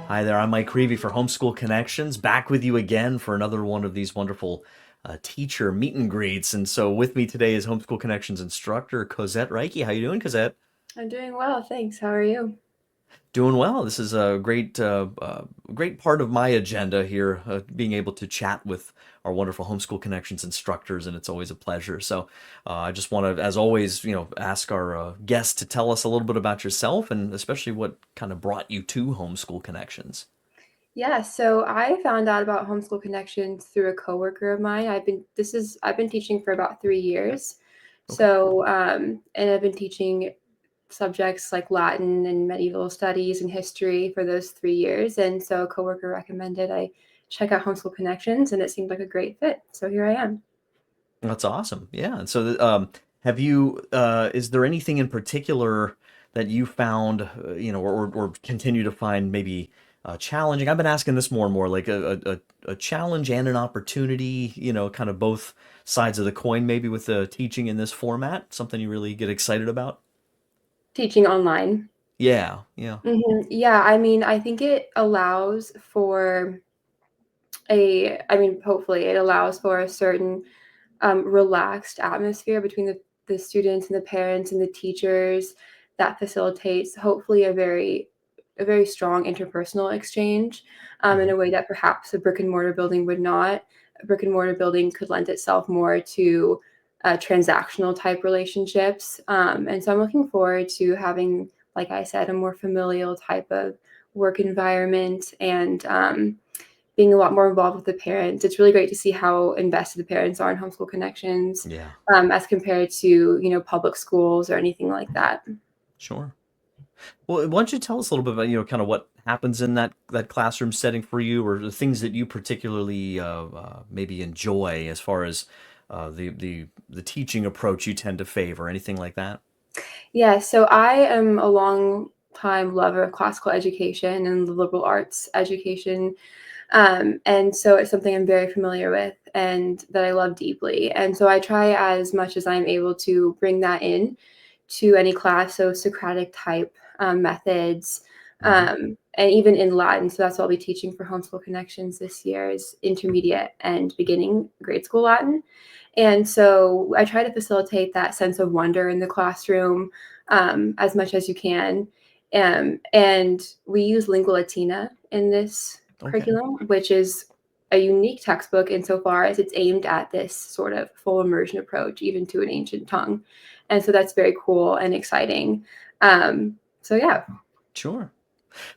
Hi there, I'm Mike Creavey for Homeschool Connections, back with you again for another one of these wonderful teacher meet and greets. And so with me today is Homeschool Connections instructor Cosette Rijke. How you doing, Cosette? I'm doing well, thanks. How are you? Doing well. This is a great part of my agenda here, being able to chat with our wonderful Homeschool Connections instructors, and it's always a pleasure. So I just want to, as always, ask our guests to tell us a little bit about yourself, and especially what kind of brought you to Homeschool Connections. Yeah, so I found out about Homeschool Connections through a coworker of mine. I've been teaching for about 3 years. Okay. And I've been teaching subjects like Latin and medieval studies and history for those 3 years. And so a coworker recommended I check out Homeschool Connections, and it seemed like a great fit. So here I am. That's awesome. Yeah. And so, have you, is there anything in particular that you found, or continue to find maybe challenging? I've been asking this more and more, like a challenge and an opportunity, kind of both sides of the coin, maybe with the teaching in this format, something you really get excited about? Teaching online. Yeah. Yeah. Yeah, I mean, I think it allows for hopefully it allows for a certain relaxed atmosphere between the students and the parents and the teachers that facilitates hopefully a very strong interpersonal exchange in Hmm. a way that perhaps a brick and mortar building would not. A brick and mortar building could lend itself more to transactional type relationships. And so I'm looking forward to having, like I said, a more familial type of work environment and being a lot more involved with the parents. It's really great to see how invested the parents are in Homeschool Connections Yeah. as compared to, public schools or anything like that. Sure. Well, why don't you tell us a little bit about, kind of what happens in that classroom setting for you, or the things that you particularly maybe enjoy as far as the teaching approach you tend to favor, anything like that? Yeah, so I am a long time lover of classical education and the liberal arts education. And so it's something I'm very familiar with and that I love deeply. And so I try as much as I'm able to bring that in to any class. So Socratic type methods, Hmm. and even in Latin. So that's what I'll be teaching for Homeschool Connections this year is intermediate and beginning grade school Latin. And so I try to facilitate that sense of wonder in the classroom as much as you can. And we use Lingua Latina in this Okay. curriculum, which is a unique textbook insofar as it's aimed at this sort of full immersion approach, even to an ancient tongue. And so that's very cool and exciting. So yeah. Sure.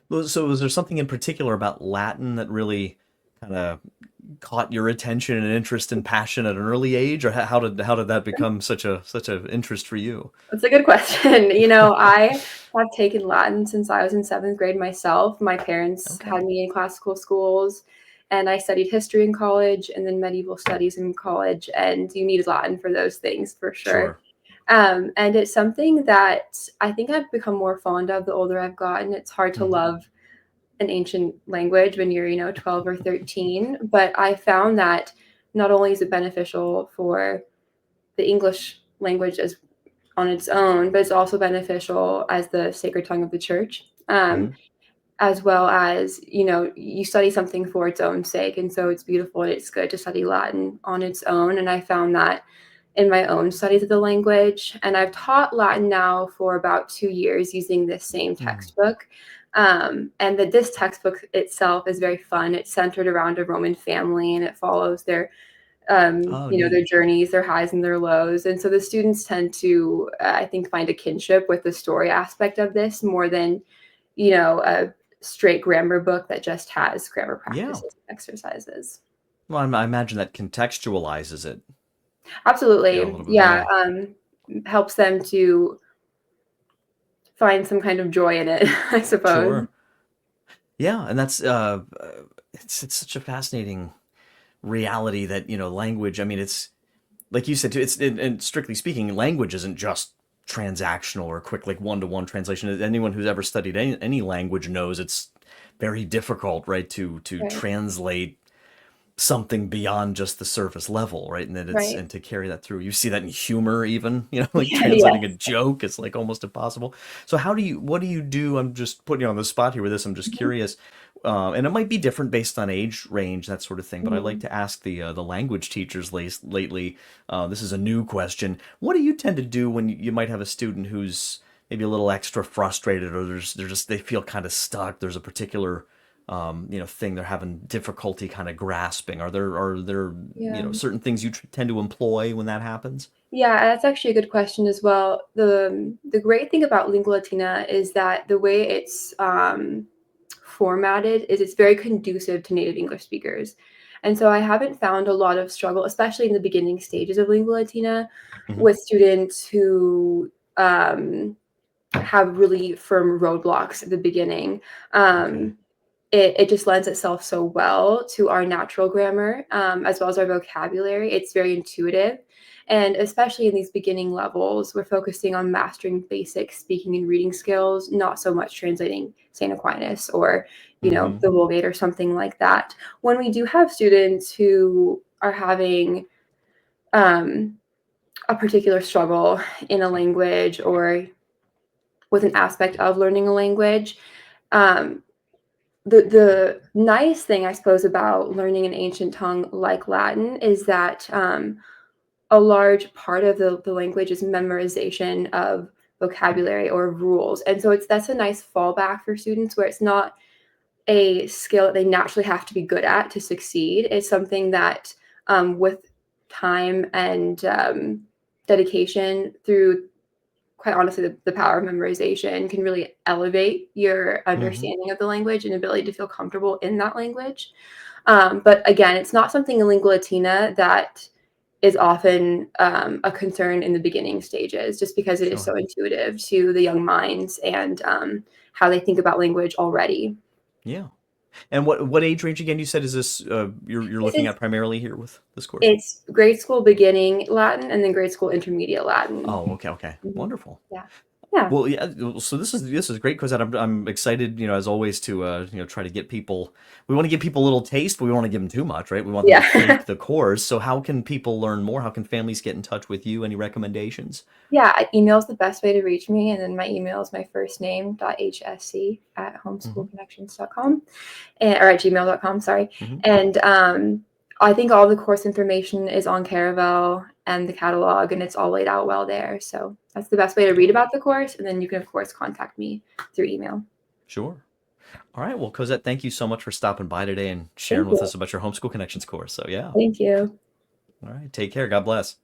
Well, so was there something in particular about Latin that really kind of caught your attention and interest and passion at an early age, or how did that become such a interest for you? That's a good question. I have taken Latin since I was in seventh grade myself. My parents Okay. had me in classical schools, and I studied history in college and then medieval studies in college. And you need Latin for those things for sure. Sure. And it's something that I think I've become more fond of the older I've gotten. It's hard to Hmm. love an ancient language when you're, 12 or 13, but I found that not only is it beneficial for the English language as on its own, but it's also beneficial as the sacred tongue of the church. Hmm. As well as, you study something for its own sake. And so it's beautiful and it's good to study Latin on its own. And I found that in my own studies of the language. And I've taught Latin now for about 2 years using this same Hmm. textbook. And that this textbook itself is very fun. It's centered around a Roman family and it follows Oh, their neat. journeys, their highs and their lows. And so the students tend to, I think, find a kinship with the story aspect of this more than, a straight grammar book that just has grammar Yeah. practices and exercises. Well, I imagine that contextualizes it, a Absolutely. little bit. Yeah. Yeah. Helps them to find some kind of joy in it, I suppose. Sure. Yeah, and that's it's such a fascinating reality that language. I mean, it's like you said too. And strictly speaking, language isn't just transactional or quick, like one-to-one translation. Anyone who's ever studied any language knows it's very difficult, right, to Right. translate something beyond just the surface level, right? And that it's Right. and to carry that through. You see that in humor even, like Yeah, translating a yes. joke is like almost impossible. So what do you do? I'm just putting you on the spot here with this. I'm just Mhm, curious. And it might be different based on age range, that sort of thing. But I like mhm. to ask the language teachers lately. This is a new question. What do you tend to do when you might have a student who's maybe a little extra frustrated, or they feel kind of stuck? There's a particular thing they're having difficulty kind of grasping. Are there Yeah. certain things you tend to employ when that happens? Yeah, that's actually a good question as well. The great thing about Lingua Latina is that the way it's formatted is it's very conducive to native English speakers. And so I haven't found a lot of struggle, especially in the beginning stages of Lingua Latina, Hmm. with students who have really firm roadblocks at the beginning. Okay. Um, it just lends itself so well to our natural grammar, as well as our vocabulary. It's very intuitive. And especially in these beginning levels, we're focusing on mastering basic speaking and reading skills, not so much translating St. Aquinas or, Hmm. the Vulgate or something like that. When we do have students who are having um, a particular struggle in a language or with an aspect of learning a language, um, the nice thing I suppose about learning an ancient tongue like Latin is that a large part of the language is memorization of vocabulary or rules, and so that's a nice fallback for students where it's not a skill that they naturally have to be good at to succeed. It's something that with time and dedication through quite honestly, the power of memorization can really elevate your Hmm. understanding of the language and ability to feel comfortable in that language. But again, it's not something in Lingua Latina that is often a concern in the beginning stages, just because it is so Sure. intuitive to the young minds and how they think about language already. Yeah. And what age range again? You said is this you're This looking is at primarily here with this course? it's grade school beginning Latin and then grade school intermediate Latin. Oh, okay, okay, Mhm. wonderful. Yeah. Yeah. Well, yeah. So this is great because I'm excited, as always, to try to get people. We want to give people a little taste, but we don't want to give them too much, right? We want them to Yeah. take the course. So how can people learn more? How can families get in touch with you? Any recommendations? Yeah, email is the best way to reach me, and then my email is my first name dot hsc at Hmm. homeschoolconnections.com and or at gmail.com, sorry. Hmm. And I think all the course information is on Caravel and the catalog, and it's all laid out well there. So that's the best way to read Great. about the course, and then you can of course contact me through email. Sure. All right. Well, Cosette, thank you so much for stopping by today and sharing Thank with you. us about your Homeschool Connections course. So yeah. Thank you. All right. Take care. God bless.